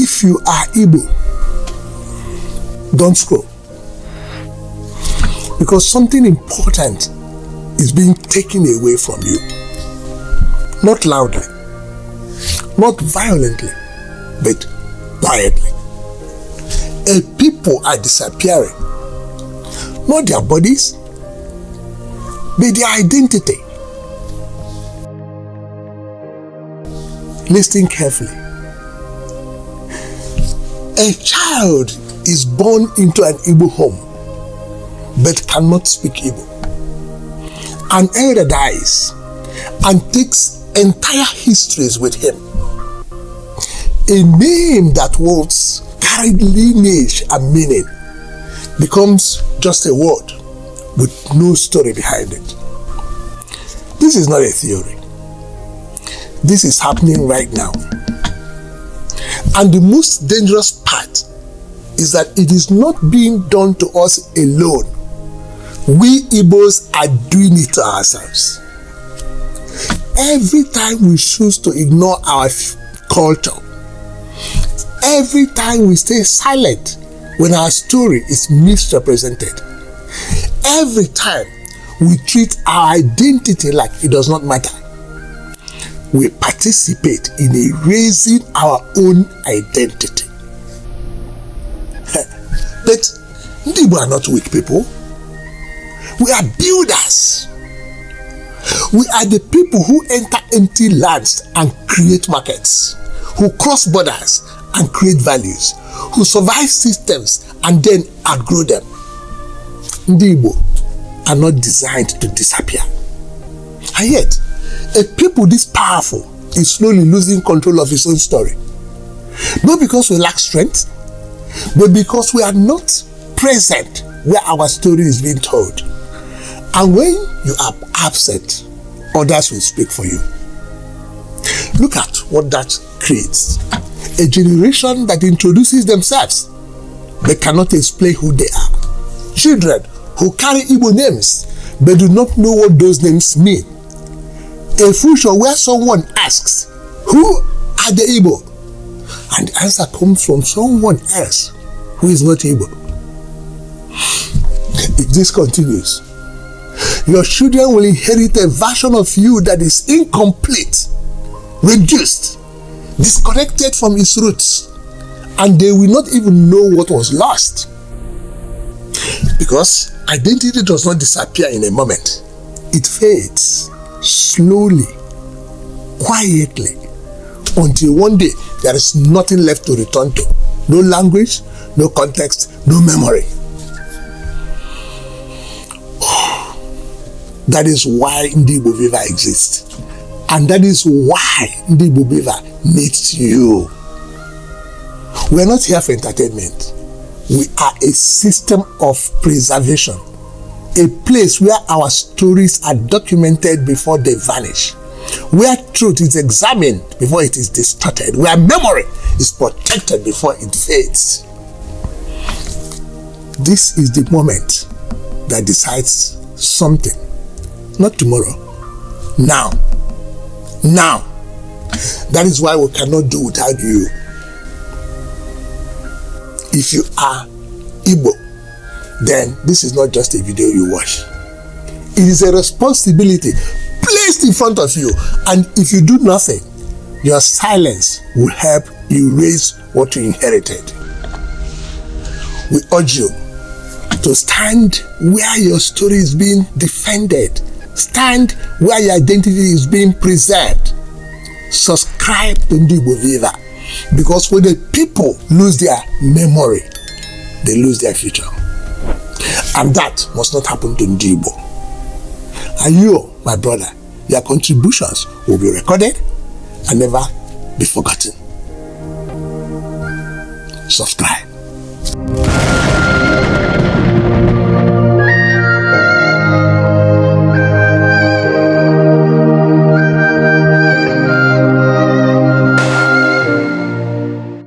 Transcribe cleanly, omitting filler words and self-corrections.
If you are Igbo, don't scroll. Because something important is being taken away from you. Not loudly, not violently, but quietly. A people are disappearing. Not their bodies, but their identity. Listen carefully. A child is born into an Igbo home, but cannot speak Igbo. An elder dies and takes entire histories with him. A name that once carried lineage and meaning becomes just a word with no story behind it. This is not a theory. This is happening right now. And the most dangerous part is that it is not being done to us alone. We Igbos are doing it to ourselves. Every time we choose to ignore our culture, every time we stay silent when our story is misrepresented, every time we treat our identity like it does not matter, we participate in erasing our own identity. But Ndigbo are not weak people. We are builders. We are the people who enter empty lands and create markets, who cross borders and create values, who survive systems and then outgrow them. Ndigbo are not designed to disappear. And yet, a people this powerful is slowly losing control of its own story. Not because we lack strength, but because we are not present where our story is being told. And when you are absent, others will speak for you. Look at what that creates. A generation that introduces themselves, but cannot explain who they are. Children who carry Igbo names, but do not know what those names mean. A future where someone asks, who are the Igbo? And the answer comes from someone else who is not Igbo. If this continues, your children will inherit a version of you that is incomplete, reduced, disconnected from its roots, and they will not even know what was lost. Because identity does not disappear in a moment. It fades slowly, quietly, until one day there is nothing left to return to. No language, no context, no memory. That is why Ndigbo Viva exists. And that is why Ndigbo Viva needs you. We are not here for entertainment. We are a system of preservation. A place where our stories are documented before they vanish. Where truth is examined before it is distorted. Where memory is protected before it fades. This is the moment that decides something. Not tomorrow. Now. Now. That is why we cannot do without you. If you are Igbo, then this is not just a video you watch. It is a responsibility placed in front of you, and if you do nothing, your silence will help erase what you inherited. We urge you to stand where your story is being defended. Stand where your identity is being preserved. Subscribe to Ndigbo Viva, because when the people lose their memory, they lose their future. And that must not happen to Ndigbo. And you, my brother, your contributions will be recorded and never be forgotten. Subscribe.